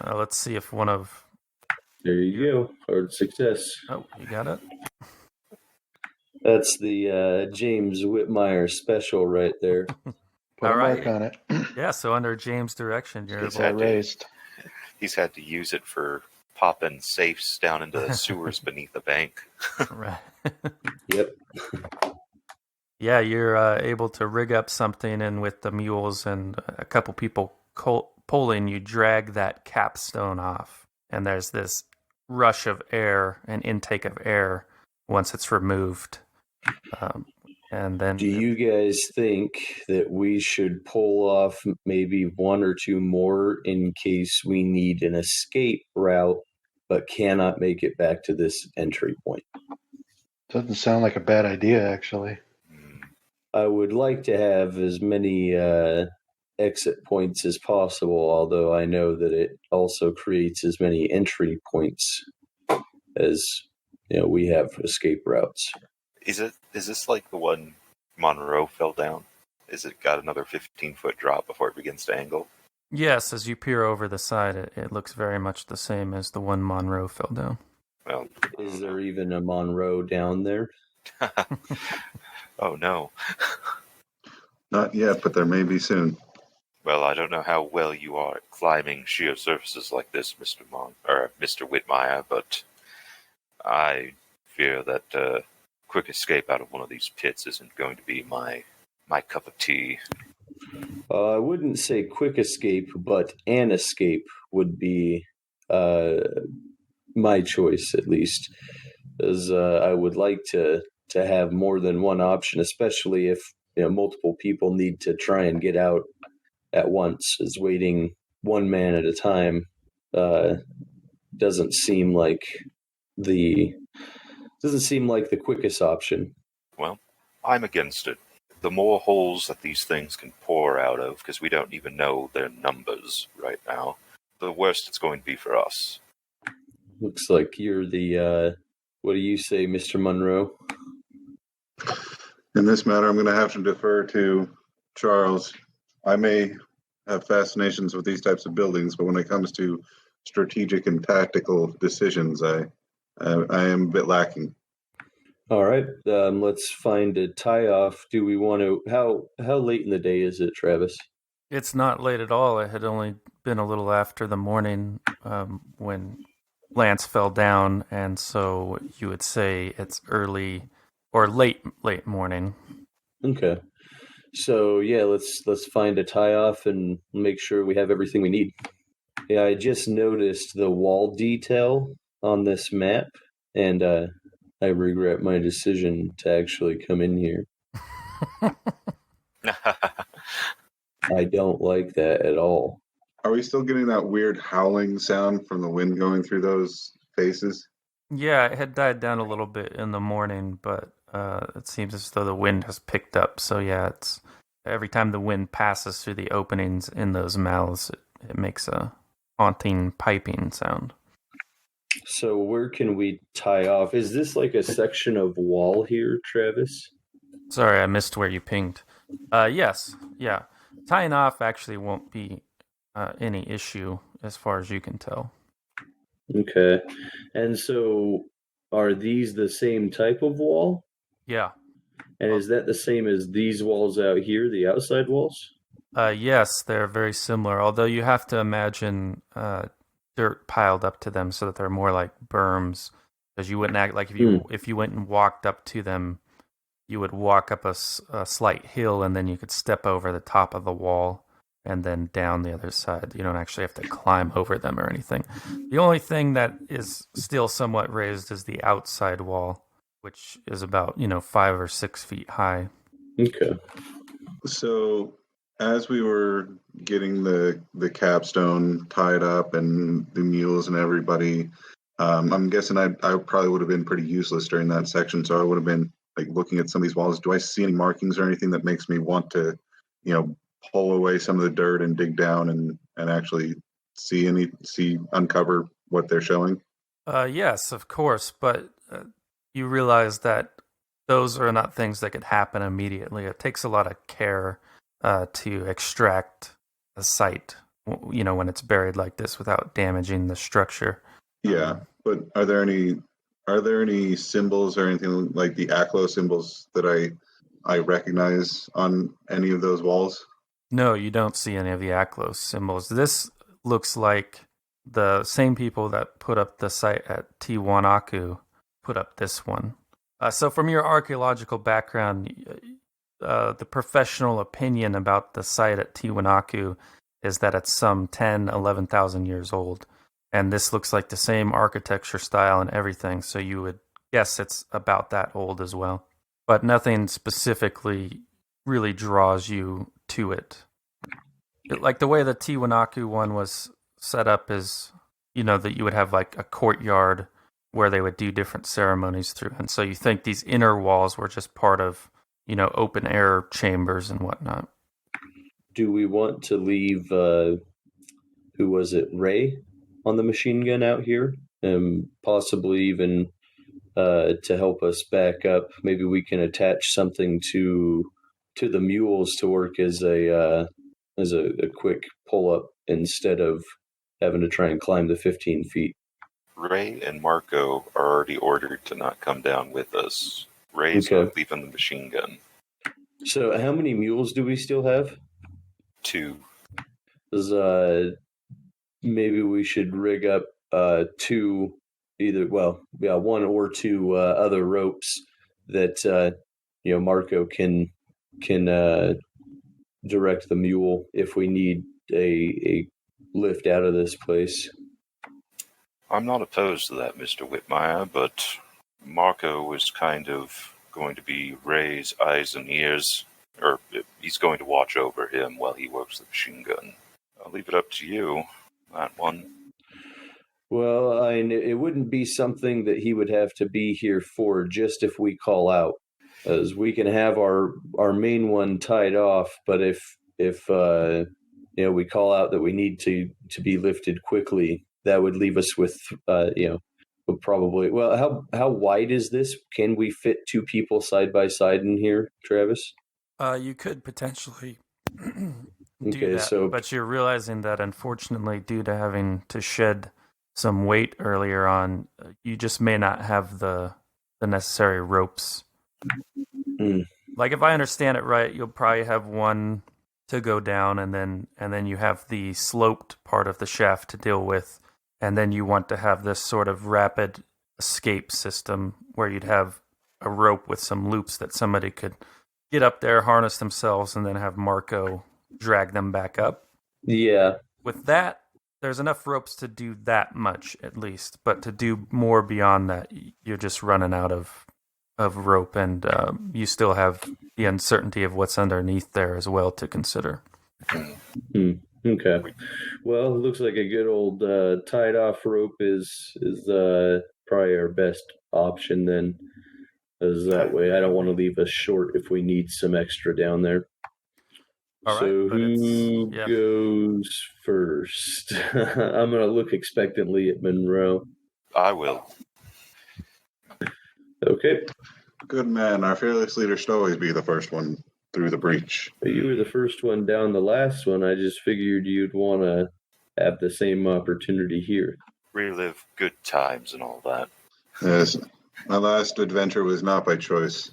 Let's see if one of... There you go. Hard success. Oh, you got it? That's the James Whitmire special right there. Put a mark on it. Yeah, so under James' direction, you're It's all raised. He's had to use it for popping safes down into the sewers beneath the bank. Right. Yep. Yeah, you're able to rig up something, and with the mules and a couple people pulling, you drag that capstone off. And there's this rush of air, an intake of air, once it's removed. And then, do you guys think that we should pull off maybe one or two more in case we need an escape route but cannot make it back to this entry point? Doesn't sound like a bad idea, actually. I would like to have as many exit points as possible, although I know that it also creates as many entry points as we have escape routes. Is this like the one Monroe fell down? Is it got another 15-foot drop before it begins to angle? yes, as you peer over the side, it looks very much the same as the one Monroe fell down. Well, is there even a Monroe down there? Oh no. Not yet, but there may be soon. Well, I don't know how well you are at climbing sheer surfaces like this, Mr. Whitmire, but I fear that quick escape out of one of these pits isn't going to be my cup of tea. I wouldn't say quick escape, but an escape would be my choice, at least, as I would like to have more than one option, especially if multiple people need to try and get out at once. As waiting one man at a time doesn't seem like the quickest option. Well, I'm against it. The more holes that these things can pour out of, because we don't even know their numbers right now, the worse it's going to be for us. Looks like you're the, what do you say, Mr. Monroe? In this matter, I'm going to have to defer to Charles. I may have fascinations with these types of buildings, but when it comes to strategic and tactical decisions, I am a bit lacking. All right, let's find a tie-off. Do we want to... How late in the day is it, Travis? It's not late at all. It had only been a little after the morning when Lance fell down, and so you would say it's early or late morning. Okay. So yeah, let's find a tie-off and make sure we have everything we need. Yeah, I just noticed the wall detail on this map, and I regret my decision to actually come in here. I don't like that at all. Are we still getting that weird howling sound from the wind going through those faces? Yeah, it had died down a little bit in the morning, but it seems as though the wind has picked up. So yeah, it's every time the wind passes through the openings in those mouths, it makes a haunting piping sound. So where can we tie off? Is this like a section of wall here, Travis? Sorry, I missed where you pinged. Yes, yeah. Tying off actually won't be any issue as far as you can tell. Okay. And so are these the same type of wall? Yeah. And is that the same as these walls out here, the outside walls? Yes, they're very similar, although you have to imagine dirt piled up to them so that they're more like berms, because you wouldn't act like if you went and walked up to them, you would walk up a slight hill and then you could step over the top of the wall. and then down the other side. You don't actually have to climb over them or anything. The only thing that is still somewhat raised is the outside wall, which is about 5 or 6 feet high. Okay. So as we were getting the capstone tied up and the mules and everybody, I'm guessing I probably would have been pretty useless during that section. So I would have been like looking at some of these walls. Do I see any markings or anything that makes me want to, pull away some of the dirt and dig down and actually uncover what they're showing? Yes, of course, but you realize that those are not things that could happen immediately. It takes a lot of care to extract a site, when it's buried like this without damaging the structure. Yeah, but are there any symbols or anything like the Aklo symbols that I recognize on any of those walls? No, you don't see any of the Aklos symbols. This looks like the same people that put up the site at Tiwanaku put up this one. So from your archaeological background, the professional opinion about the site at Tiwanaku is that it's some 10, 11,000 years old. And this looks like the same architecture style and everything, so you would guess it's about that old as well. But nothing specifically really draws you to it. Like the way the Tiwanaku one was set up is, that you would have like a courtyard where they would do different ceremonies through. And so you think these inner walls were just part of, open air chambers and whatnot. Do we want to leave, who was it, Ray, on the machine gun out here? And possibly even to help us back up, maybe we can attach something to the mules to work as a quick pull up instead of having to try and climb the 15 feet. Ray and Marco are already ordered to not come down with us. Ray's not leaving the machine gun. So how many mules do we still have? 2. Maybe we should rig up 2, one or 2 other ropes that Marco can direct the mule if we need a lift out of this place. I'm not opposed to that, Mr. Whitmire, but Marco was kind of going to be Ray's eyes and ears, or he's going to watch over him while he works the machine gun. I'll leave it up to you, that one. Well, it wouldn't be something that he would have to be here for just if we call out, as we can have our main one tied off, but if we call out that we need to be lifted quickly, that would leave us with probably. Well, how wide is this? Can we fit 2 people side by side in here, Travis? You could potentially do that, but you're realizing that unfortunately, due to having to shed some weight earlier on, you just may not have the necessary ropes. Like if I understand it right, you'll probably have one to go down, and then you have the sloped part of the shaft to deal with, and then you want to have this sort of rapid escape system where you'd have a rope with some loops that somebody could get up there, harness themselves, and then have Marco drag them back up. Yeah. With that, there's enough ropes to do that much at least, but to do more beyond that, you're just running out of rope, and you still have the uncertainty of what's underneath there as well to consider. Okay. Well, it looks like a good old tied off rope is probably our best option then. As that way, I don't want to leave us short if we need some extra down there. All right, so who goes first? I'm going to look expectantly at Monroe. I will. Okay. Good man. Our fearless leader should always be the first one through the breach. But you were the first one down the last one. I just figured you'd want to have the same opportunity here. Relive good times and all that. Yes. My last adventure was not by choice.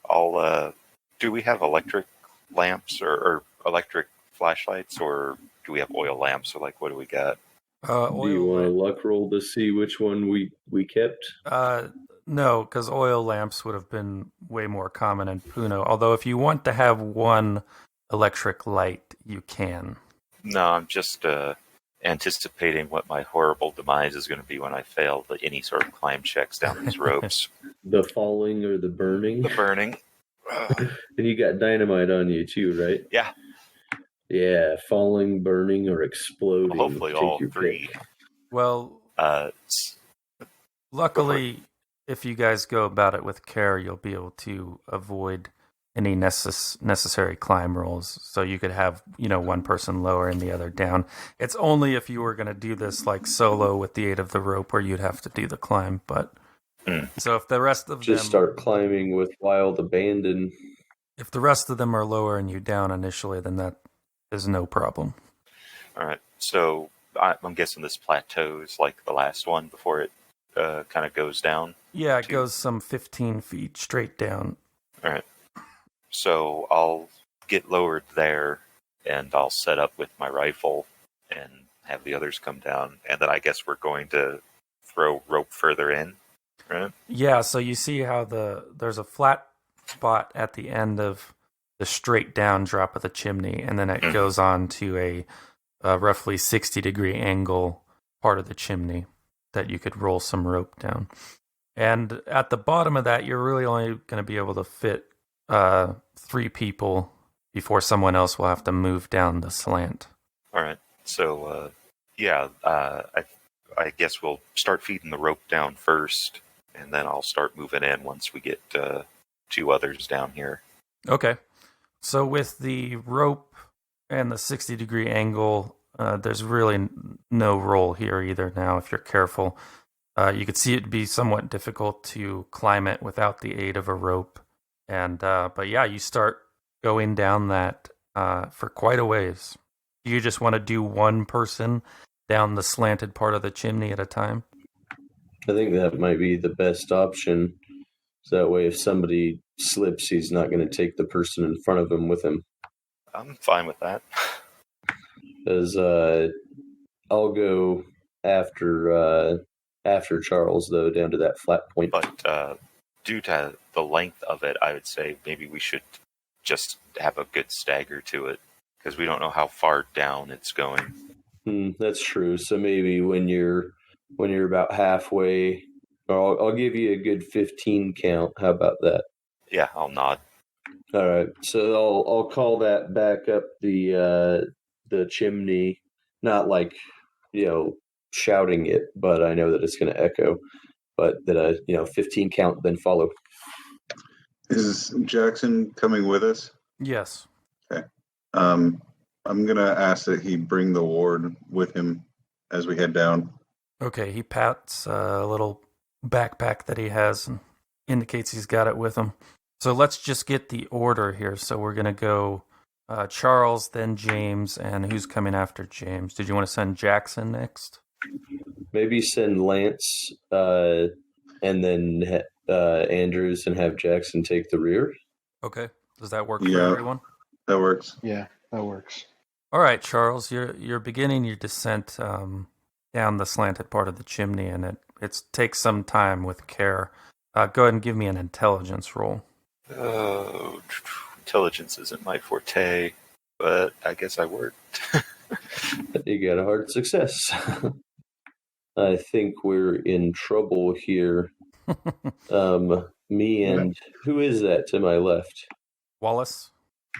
Do we have electric lamps or electric flashlights, or do we have oil lamps, or what do we got? Do you want a luck roll to see which one we kept? No, because oil lamps would have been way more common in Puno. Although if you want to have one electric light, you can. No, I'm just anticipating what my horrible demise is going to be when I fail any sort of climb checks down these ropes. The falling or the burning? The burning. And you got dynamite on you too, right? Yeah. Yeah, falling, burning, or exploding. Well, hopefully Take all your three. pick. Well, luckily, if you guys go about it with care, you'll be able to avoid any necessary climb rolls. So you could have, one person lower and the other down. It's only if you were going to do this like solo with the aid of the rope where you'd have to do the climb. But so if the rest of Just them start climbing with wild abandon. If the rest of them are lowering you down initially, then that is no problem. All right. So I'm guessing this plateau is like the last one before it kind of goes down. Yeah, it goes some 15 feet straight down. All right. So I'll get lowered there, and I'll set up with my rifle and have the others come down. And then I guess we're going to throw rope further in, right? Yeah, so you see how there's a flat spot at the end of the straight down drop of the chimney, and then it goes on to a roughly 60-degree angle part of the chimney that you could roll some rope down. And at the bottom of that, you're really only going to be able to fit 3 people before someone else will have to move down the slant. All right. So, I guess we'll start feeding the rope down first, and then I'll start moving in once we get 2 others down here. Okay. So with the rope and the 60-degree angle, there's really no roll here either now if you're careful. You could see it'd be somewhat difficult to climb it without the aid of a rope. And but yeah, you start going down that for quite a ways. Do you just want to do one person down the slanted part of the chimney at a time? I think that might be the best option. So that way, if somebody slips, he's not going to take the person in front of him with him. I'm fine with that. Because I'll go after Charles, though, down to that flat point. But due to the length of it, I would say maybe we should just have a good stagger to it, because we don't know how far down it's going. That's true. So maybe when you're about halfway, I'll give you a good 15 count. How about that? Yeah, I'll nod. All right. So I'll call that back up the chimney, not like shouting it, but I know that it's going to echo. But that 15 count, then follow. Is Jackson coming with us? Yes. Okay. I'm going to ask that he bring the ward with him as we head down. Okay, he pats a little backpack that he has and indicates he's got it with him. So let's just get the order here. So we're going to go Charles, then James, and who's coming after James? Did you want to send Jackson next? Maybe send Lance and then Andrews and have Jackson take the rear. Okay. Does that work for everyone? That works. Yeah, that works. All right, Charles, you're beginning your descent down the slanted part of the chimney, and it takes some time with care. Go ahead and give me an intelligence roll. Oh, intelligence isn't my forte, but I guess I worked. You got a hard success. I think we're in trouble here. Me and who is that to my left? Wallace?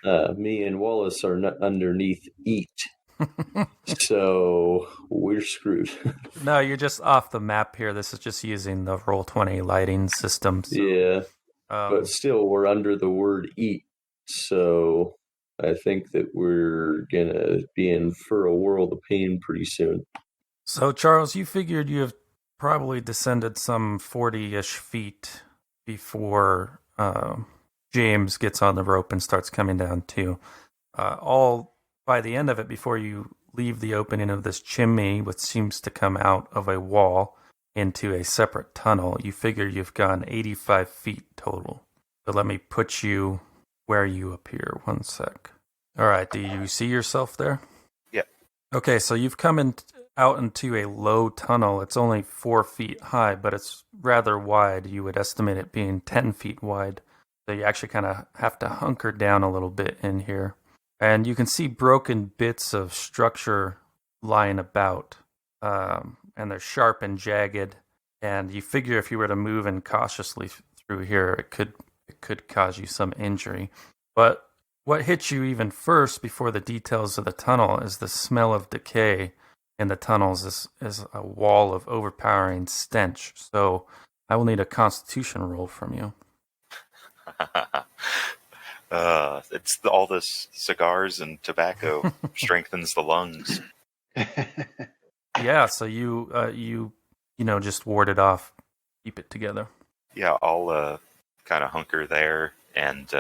Me and Wallace are underneath eat. So we're screwed. No, you're just off the map here. This is just using the Roll20 lighting system. So, yeah. But still, we're under the word eat. So I think that we're going to be in for a world of pain pretty soon. So, Charles, you figured you have probably descended some 40-ish feet before James gets on the rope and starts coming down too. All by the end of it, before you leave the opening of this chimney, which seems to come out of a wall into a separate tunnel, you figure you've gone 85 feet total. So let me put you where you appear. 1 sec. All right, do you see yourself there? Yeah. Okay, so you've come out into a low tunnel. It's only 4 feet high, but it's rather wide. You would estimate it being 10 feet wide. So you actually kind of have to hunker down a little bit in here. and you can see broken bits of structure lying about, and they're sharp and jagged. And you figure if you were to move in cautiously through here, it could cause you some injury. But what hits you even first, before the details of the tunnel, is the smell of decay in the tunnels. Is a wall of overpowering stench. So I will need a Constitution roll from you. It's all this cigars and tobacco strengthens the lungs. Yeah, so you just ward it off, keep it together. Yeah, I'll kind of hunker there and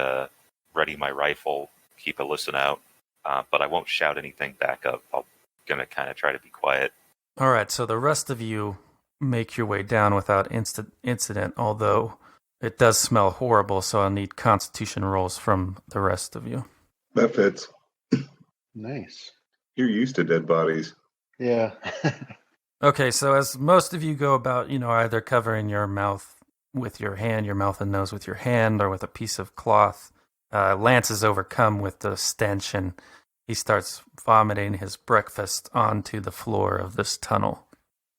ready my rifle, keep a listen out, but I won't shout anything back up. I'm gonna kind of try to be quiet. All right, so the rest of you make your way down without incident, although it does smell horrible, so I'll need Constitution rolls from the rest of you. That fits. Nice. You're used to dead bodies. Yeah. Okay, so as most of you go about, either covering your mouth with your hand, your mouth and nose with your hand, or with a piece of cloth, Lance is overcome with the stench, and he starts vomiting his breakfast onto the floor of this tunnel.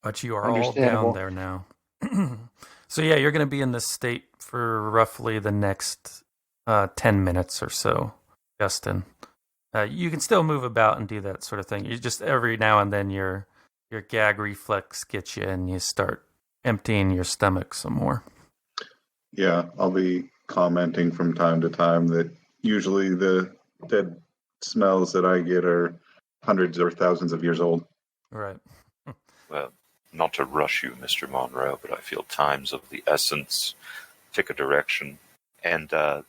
But you are all down there now. So yeah, you're going to be in this state for roughly the next 10 minutes or so, Justin. You can still move about and do that sort of thing. You just, every now and then, your gag reflex gets you, and you start emptying your stomach some more. Yeah, I'll be commenting from time to time that usually the dead smells that I get are hundreds or thousands of years old. Right. Well, not to rush you, Mr. Monroe, but I feel time's of the essence. Pick a direction. And I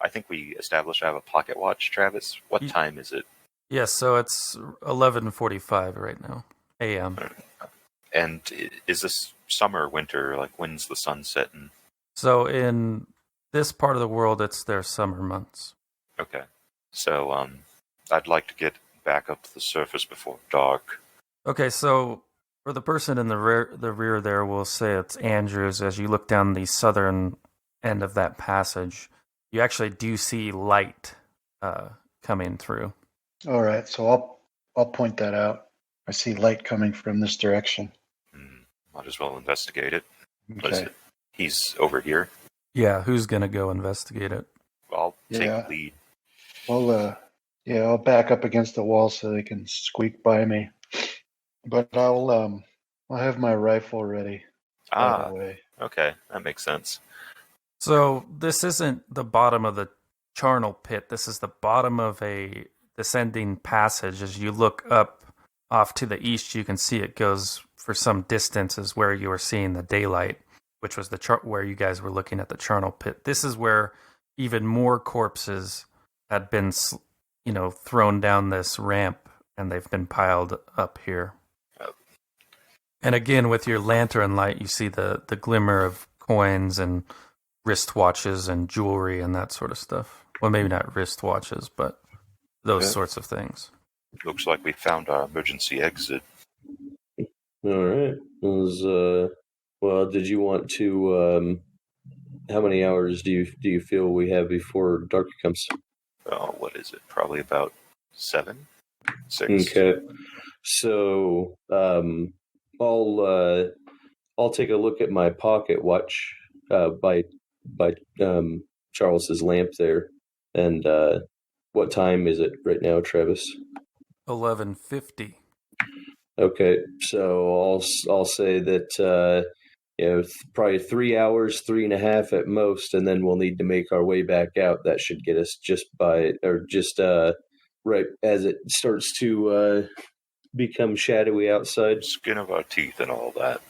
think we established I have a pocket watch, Travis. What time is it? Yes, so it's 11:45 right now, a.m. And is this summer or winter? Like, when's the sun setting? So in this part of the world, it's their summer months. Okay. So I'd like to get back up to the surface before dark. Okay, so for the person in the rear there, we'll say it's Andrews. As you look down the southern end of that passage, you actually do see light coming through. All right, so I'll point that out. I see light coming from this direction. Might as well investigate it. Okay. He's over here. Yeah, who's gonna go investigate it? I'll take lead. I'll back up against the wall so they can squeak by me. But I'll have my rifle ready. By the way. Okay, that makes sense. So this isn't the bottom of the charnel pit. This is the bottom of a descending passage. As you look up off to the east, you can see it goes for some distances where you were seeing the daylight, which was where you guys were looking at the charnel pit. This is where even more corpses had been, thrown down this ramp, and they've been piled up here. Oh. And again, with your lantern light, you see the glimmer of coins and wristwatches and jewelry and that sort of stuff. Well, maybe not wristwatches, but those sorts of things. Looks like we found our emergency exit. All right. Well, did you want to? How many hours do you feel we have before dark comes? Oh, what is it? Probably about 7, 6. Okay. So I'll take a look at my pocket watch by Charles's lamp there. And what time is it right now, Travis? 11:50. Okay, so I'll say that probably 3 hours, 3.5 at most, and then we'll need to make our way back out. That should get us just right as it starts to become shadowy outside. Skin of our teeth and all that.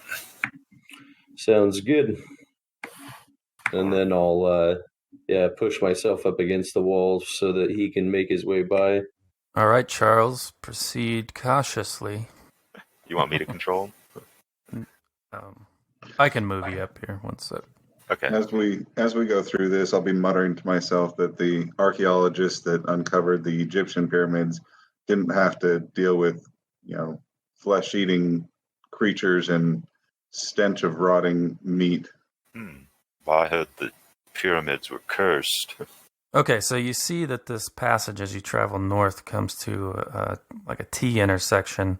Sounds good. And then I'll push myself up against the wall so that he can make his way by. All right, Charles, proceed cautiously. You want me to control him? I can move you up here one sec. Okay. As we go through this, I'll be muttering to myself that the archaeologists that uncovered the Egyptian pyramids didn't have to deal with, flesh-eating creatures and stench of rotting meat. Well, I heard the pyramids were cursed. Okay, so you see that this passage, as you travel north, comes to like a T intersection,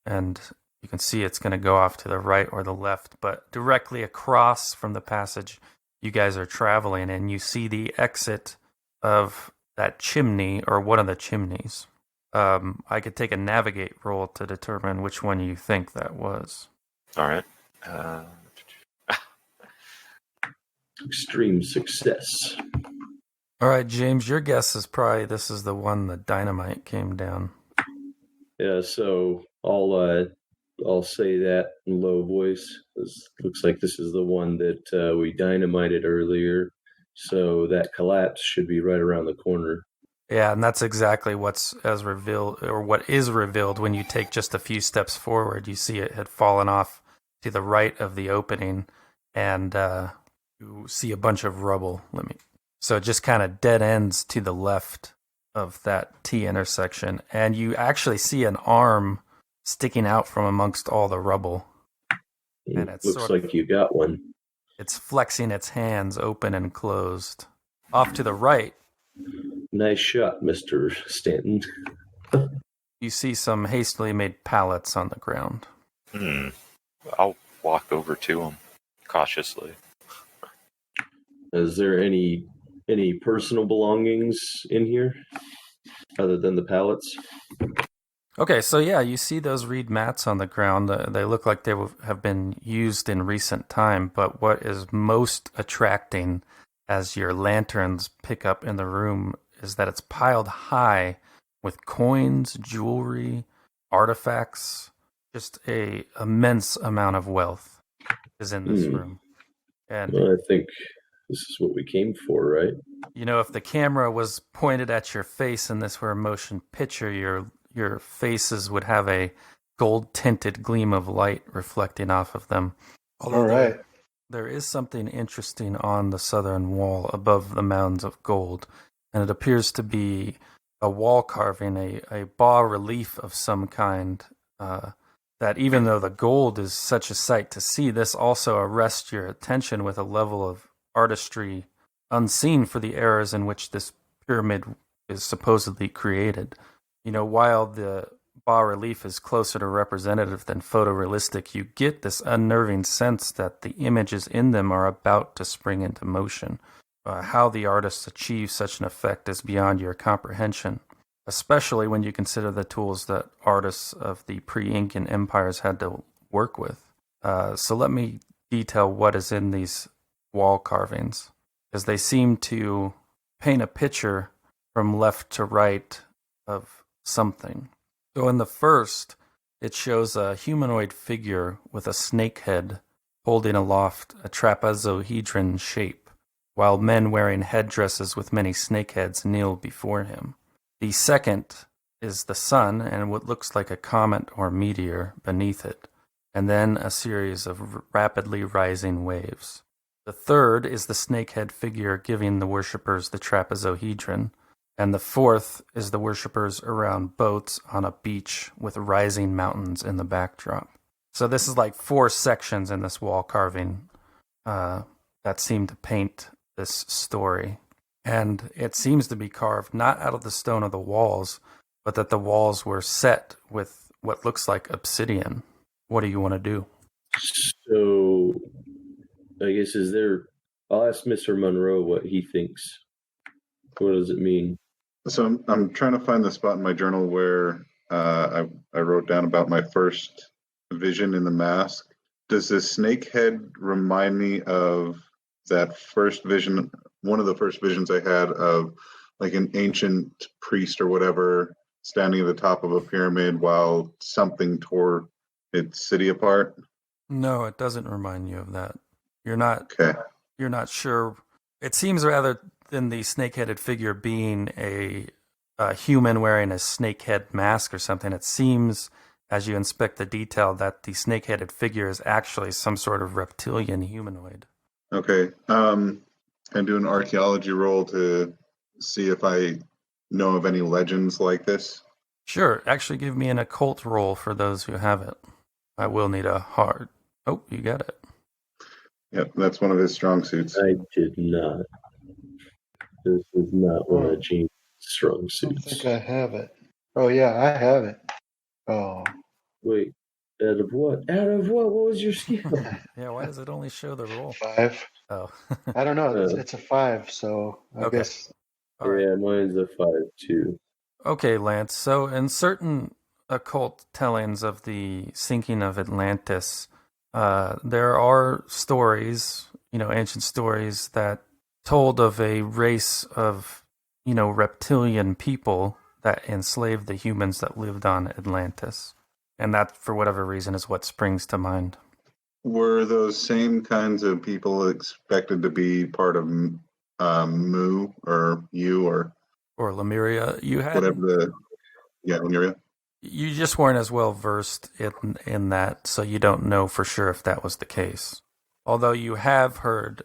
and you can see it's going to go off to the right or the left, but directly across from the passage you guys are traveling, and you see the exit of that chimney, or one of the chimneys. I could take a navigate roll to determine which one you think that was. All right. Extreme success. All right, James, your guess is probably this is the one the dynamite came down. Yeah, so I'll say that in low voice. This looks like this is the one that we dynamited earlier. So that collapse should be right around the corner. Yeah, and that's exactly what is revealed when you take just a few steps forward. You see it had fallen off to the right of the opening, and you see a bunch of rubble. So it just kind of dead ends to the left of that T intersection, and you actually see an arm sticking out from amongst all the rubble. And it looks like you got one. It's flexing its hands open and closed. Off to the right, nice shot, Mr. Stanton. you see some hastily made pallets on the ground. I'll walk over to them cautiously. Is there any personal belongings in here other than the pallets? Okay, so yeah, you see those reed mats on the ground. They look like they have been used in recent time, but what is most attracting as your lanterns pick up in the room is that it's piled high with coins, jewelry, artifacts. Just a immense amount of wealth is in this room. And well, I think this is what we came for, right? You know, if the camera was pointed at your face and this were a motion picture, your faces would have a gold-tinted gleam of light reflecting off of them. All right. There is something interesting on the southern wall above the mounds of gold, and it appears to be a wall carving, a bas-relief of some kind, that even though the gold is such a sight to see, this also arrests your attention with a level of artistry unseen for the eras in which this pyramid is supposedly created. You know, while the bas-relief is closer to representative than photorealistic, you get this unnerving sense that the images in them are about to spring into motion. How the artists achieve such an effect is beyond your comprehension, especially when you consider the tools that artists of the pre-Incan empires had to work with. So let me detail what is in these wall carvings, as they seem to paint a picture from left to right of something. So in the first, it shows a humanoid figure with a snake head holding aloft a trapezohedron shape, while men wearing headdresses with many snake heads kneel before him. The second is the sun and what looks like a comet or meteor beneath it, and then a series of rapidly rising waves. The third is the snakehead figure giving the worshippers the trapezohedron, and the fourth is the worshippers around boats on a beach with rising mountains in the backdrop. So this is like 4 sections in this wall carving that seem to paint this story. And it seems to be carved not out of the stone of the walls, but that the walls were set with what looks like obsidian. What do you want to do? So, I guess I'll ask Mr. Monroe what he thinks. What does it mean? So I'm trying to find the spot in my journal where I wrote down about my first vision in the mask. Does this snake head remind me of that first vision, one of the first visions I had of like an ancient priest or whatever standing at the top of a pyramid while something tore its city apart? No, it doesn't remind you of that. You're not Okay. You're not sure. It seems rather than the snake-headed figure being a human wearing a snake-head mask or something, it seems, as you inspect the detail, that the snake-headed figure is actually some sort of reptilian humanoid. Okay. And do an archaeology roll to see if I know of any legends like this. Sure. Actually, give me an occult roll for those who have it. I will need a hard... Oh, you got it. Yep, that's one of his strong suits. I did not. This is not one of Gene's strong I don't suits. think I have it. Oh, yeah, I have it. Oh. Wait, out of what? Out of what? What was your skill? Yeah, why does it only show the roll? 5. Oh. I don't know. It's a 5, so I Okay. guess. All right. Yeah, mine's a 5 too. Okay, Lance. So, in certain occult tellings of the sinking of Atlantis, there are stories, ancient stories that told of a race of, reptilian people that enslaved the humans that lived on Atlantis. And that, for whatever reason, is what springs to mind. Were those same kinds of people expected to be part of Mu or you or Lemuria? whatever Lemuria? You just weren't as well versed in that, so you don't know for sure if that was the case. Although you have heard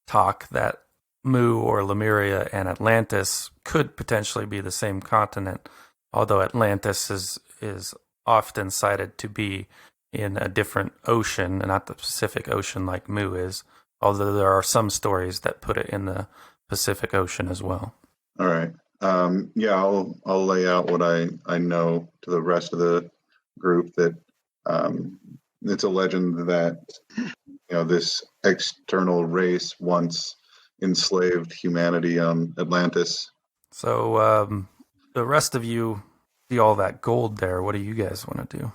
talk that Mu or Lemuria and Atlantis could potentially be the same continent, although Atlantis is often cited to be in a different ocean, and not the Pacific Ocean like Mu is, although there are some stories that put it in the Pacific Ocean as well. All right. I'll lay out what I know to the rest of the group that it's a legend that this external race once enslaved humanity on Atlantis. So the rest of you see all that gold there. What do you guys want to do?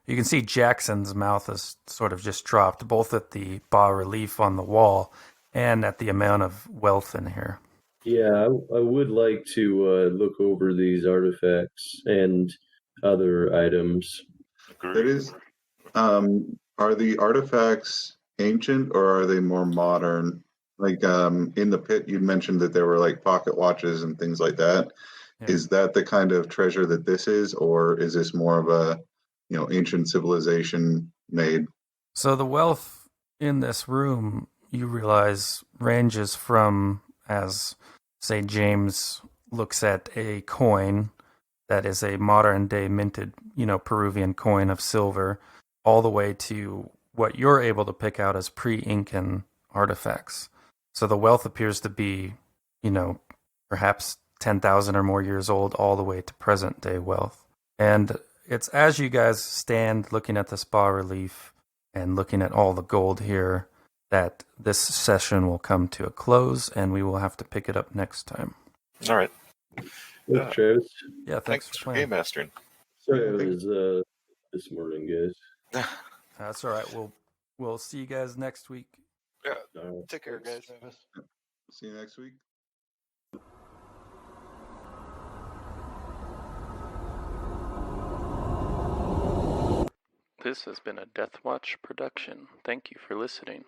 You can see Jackson's mouth is sort of just dropped, both at the bas relief on the wall and at the amount of wealth in here. Yeah, I would like to look over these artifacts and other items. That is, are the artifacts ancient or are they more modern? Like in the pit, you mentioned that there were like pocket watches and things like that. Yeah. Is that the kind of treasure that this is, or is this more of a ancient civilization made? So the wealth in this room, you realize, ranges from, as say James looks at a coin that is a modern day minted, Peruvian coin of silver, all the way to what you're able to pick out as pre-Incan artifacts. So the wealth appears to be, perhaps 10,000 or more years old, all the way to present day wealth. And it's as you guys stand looking at this bas relief and looking at all the gold here that this session will come to a close, and we will have to pick it up next time. All right. Thanks, Travis. Yeah, thanks for game mastering. Sorry, it was this morning, guys. That's all right. We'll see you guys next week. Yeah. Take care, guys. See you next week. This has been a Death Watch production. Thank you for listening.